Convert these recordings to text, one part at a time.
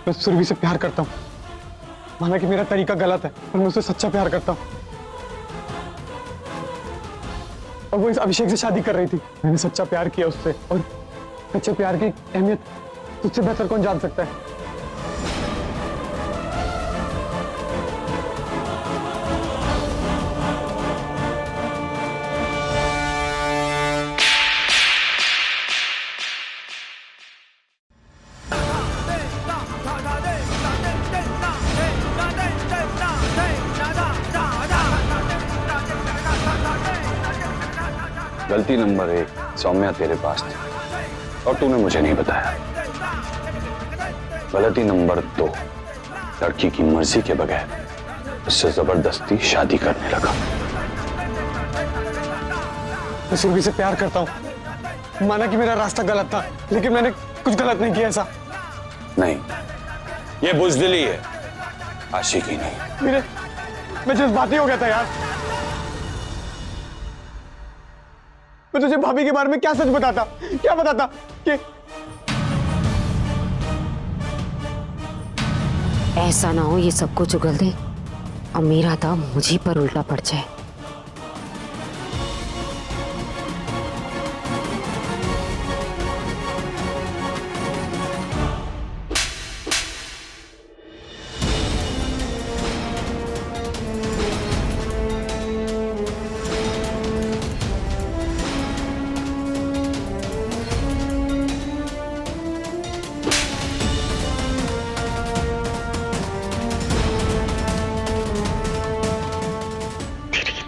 मैं सुरभि से प्यार करता हूँ। माना कि मेरा तरीका गलत है, पर मैं उससे सच्चा प्यार करता हूँ। और वो इस अभिषेक से शादी कर रही थी। मैंने सच्चा प्यार किया उससे, और सच्चे प्यार की अहमियत तुझसे बेहतर कौन जान सकता है। गलती नंबर 1, सौम्या तेरे पास थी और तूने मुझे नहीं बताया। गलती नंबर 2, लड़की की मर्जी के बगैर उससे जबरदस्ती शादी करने लगा। मैं सुरभि से प्यार करता हूँ। माना कि मेरा रास्ता गलत था, लेकिन मैंने कुछ गलत नहीं किया ऐसा। नहीं, ये बुज़दिली है, आशिकी नहीं। मैं जज्बाती हो गया था यार। मैं तुझे भाभी के बारे में क्या सच बताता, क्या बताता कि ऐसा ना हो ये सब कुछ उगल दे और मेरा दाम मुझी पर उल्टा पड़ जाए।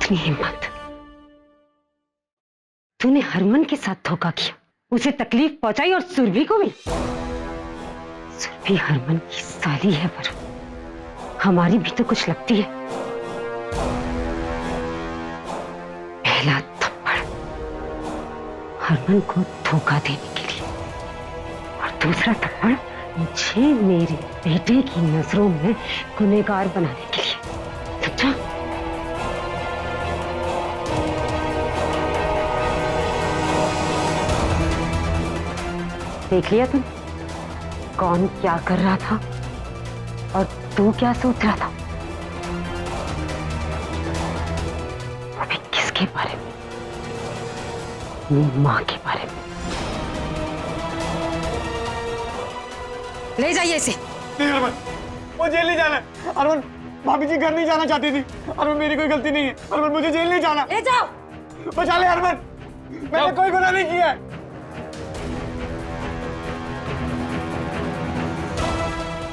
इतनी हिम्मत, तूने हरमन के साथ धोखा किया, उसे तकलीफ पहुंचाई और सुरभि को भी। सुरभि हरमन की साली है, पर हमारी भी तो कुछ लगती है। पहला थप्पड़ हरमन को धोखा देने के लिए, और दूसरा थप्पड़ मुझे मेरे बेटे की नजरों में गुनहगार बनाने के लिए। समझा? देख लिया तुम कौन क्या कर रहा था और तू क्या सोच रहा था? वो भी किसके बारे में? अपनी माँ के बारे में। ले जाइए इसे। नहीं अरमान, वो जेल नहीं जाना है। अरमान, भाभी जी घर नहीं जाना चाहती थी। अरमान, मेरी कोई गलती नहीं है। अरमान, मुझे जेल नहीं जाना। ले जाओ। बचा ले अरमान, मैंने कोई गुनाह नहीं किया है।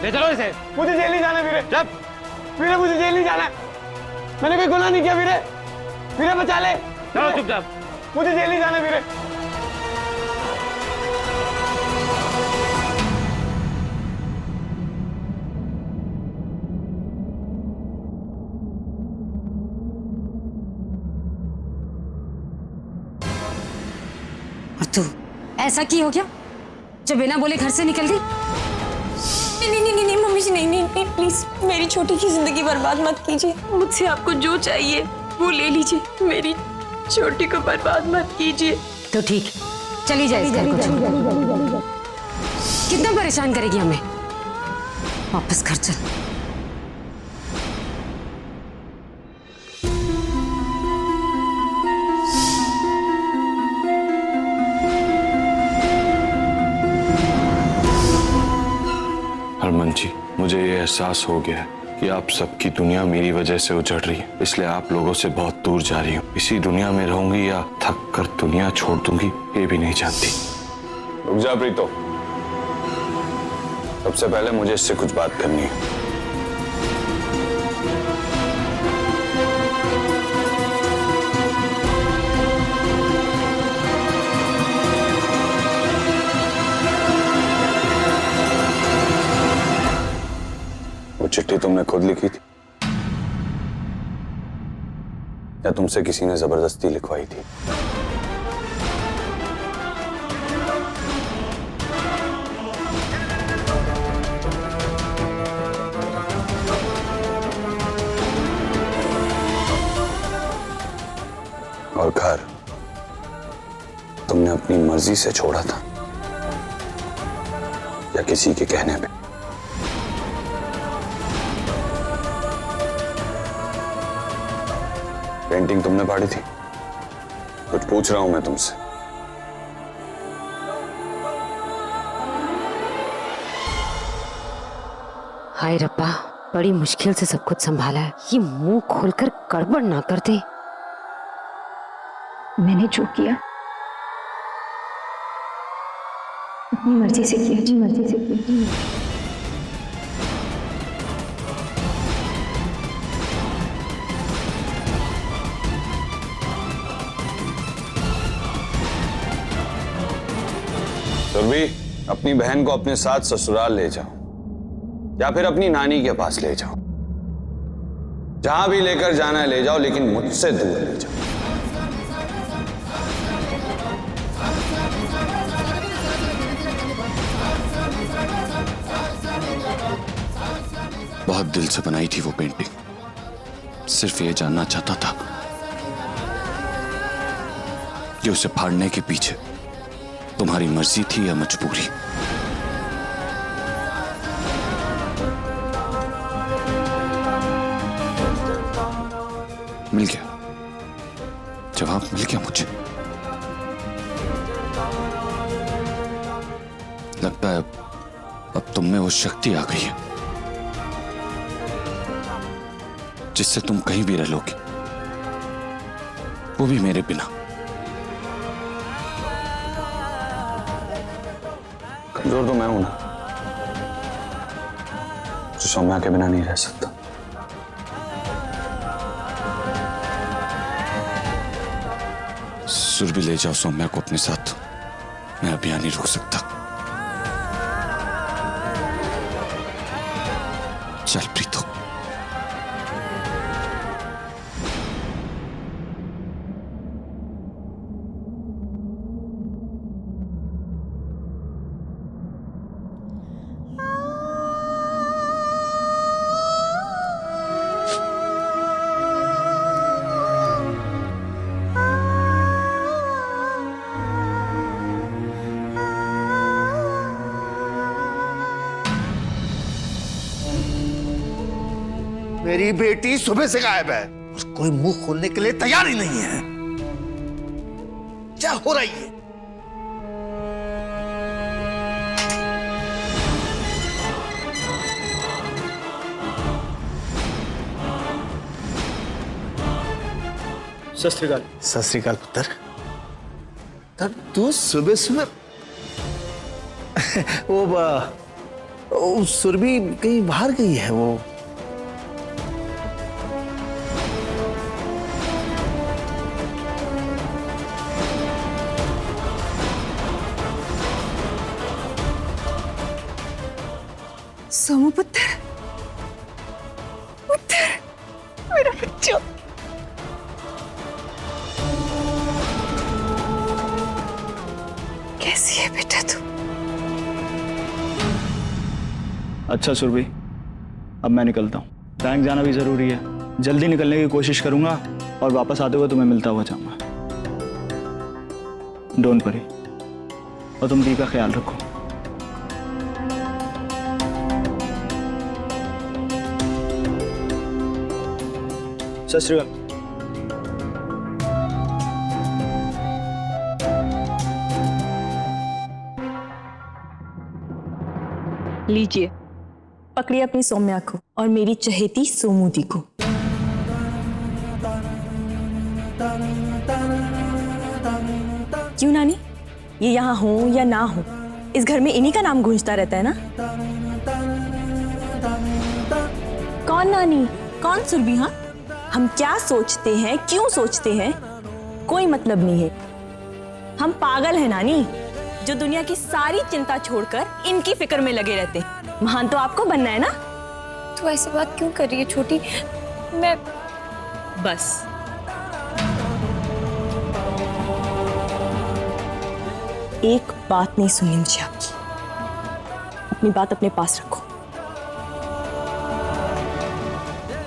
ले चलो इसे। मुझे जेल नहीं जाना वीरे। वीरे, मुझे जेल नहीं जाना। मैंने कोई गुनाह नहीं किया वीरे। वीरे, बचा ले। चलो चुपचाप। मुझे जेल नहीं जाना वीरे। और तू ऐसा की हो गया जो बिना बोले घर से निकल गई? नहीं नहीं नहीं नहीं मम्मी जी, नहीं नहीं नहीं, प्लीज मेरी छोटी की जिंदगी बर्बाद मत कीजिए। मुझसे आपको जो चाहिए वो ले लीजिए, मेरी छोटी को बर्बाद मत कीजिए। तो ठीक, चली जाए इस घर को छोड़। कितना परेशान करेगी हमें? वापस घर चल। हरमन जी, मुझे ये एहसास हो गया है कि आप सबकी दुनिया मेरी वजह से उजड़ रही है, इसलिए आप लोगों से बहुत दूर जा रही हूँ। इसी दुनिया में रहूंगी या थक कर दुनिया छोड़ दूंगी, ये भी नहीं जानती। रुक जा प्रीतो, सबसे पहले मुझे इससे कुछ बात करनी है। वो चिट्ठी तुमने खुद लिखी थी या तुमसे किसी ने जबरदस्ती लिखवाई थी? और घर तुमने अपनी मर्जी से छोड़ा था या किसी के कहने पे? पेंटिंग तुमने फाड़ी थी? कुछ पूछ रहा हूं मैं तुमसे। हाय रब्बा, बड़ी मुश्किल से सब कुछ संभाला है। ये मुंह खोलकर गड़बड़ ना कर दे। मैंने जो किया अपनी मर्जी से किया, अपनी मर्जी से किया। सुरभि, अपनी बहन को अपने साथ ससुराल ले जाओ या फिर अपनी नानी के पास ले जाओ। जहां भी लेकर जाना है ले जाओ, लेकिन मुझसे दूर ले जाओ। बहुत दिल से बनाई थी वो पेंटिंग। सिर्फ ये जानना चाहता था कि उसे फाड़ने के पीछे तुम्हारी मर्जी थी या मजबूरी। मिल गया, जवाब मिल गया मुझे। लगता है अब तुम में वो शक्ति आ गई है जिससे तुम कहीं भी रह लोगे, वो भी मेरे बिना। कमजोर तो मैं हूं ना, जो सौम्या के बिना नहीं रह सकता। सुरभि, ले जाओ सौम्या को अपने साथ। मैं अभी नहीं रुक सकता। चल प्रीतो। मेरी बेटी सुबह से गायब है और कोई मुंह खोलने के लिए तैयार ही नहीं है। क्या हो रही है? सत श्री अकाल। सत श्री अकाल पुत्र। तब तू सुबह सुबह वो सुरभि कहीं बाहर गई है। वो सोमू पुत्र, पुत्र, मेरा बच्चा। कैसी है बेटा तू? अच्छा सुरभि, अब मैं निकलता हूँ। बैंक जाना भी जरूरी है। जल्दी निकलने की कोशिश करूंगा और वापस आते हुए तुम्हें मिलता हुआ जाऊंगा। Don't worry. और तुम दी का ख्याल रखो। सत श्री अकाल। लीजिए, पकड़िए अपनी सौम्या को और मेरी चहेती सोमूदी को। क्यों नानी, ये यहाँ हो या ना हो, इस घर में इन्हीं का नाम गूंजता रहता है ना। कौन नानी, कौन सुरभि? हाँ, हम क्या सोचते हैं, क्यों सोचते हैं, कोई मतलब नहीं है। हम पागल हैं नानी, जो दुनिया की सारी चिंता छोड़कर इनकी फिक्र में लगे रहते हैं। महान तो आपको बनना है ना। तू ऐसी बात क्यों कर रही है छोटी? मैं बस एक बात नहीं सुननी मुझे आपकी। अपनी बात अपने पास रखो।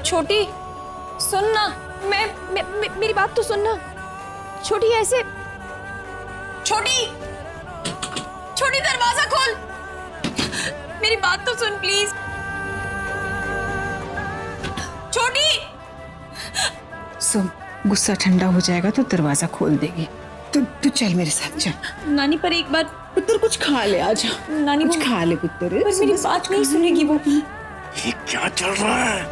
छोटी सुनना, मेरी बात तो सुनना। छोटी ऐसे, छोटी छोटी दरवाजा खोल, मेरी बात तो सुन प्लीज। छोटी सुन, गुस्सा ठंडा हो जाएगा तो दरवाजा खोल देगी। तू चल मेरे साथ चल। नानी पर एक बार पुत्र कुछ खा ले, आजा नानी कुछ वो- खा ले पुत्र। पर मेरी बात नहीं सुनेगी वो। ये क्या चल रहा है?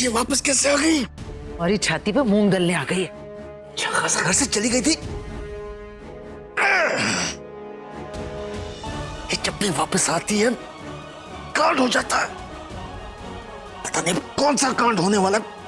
ये वापस कैसे आ गई? और ये छाती पे मूंग दलने आ गई है। अच्छा खासा घर से चली गई थी। ये जब भी वापस आती है कांड हो जाता है। पता नहीं कौन सा कांड होने वाला है।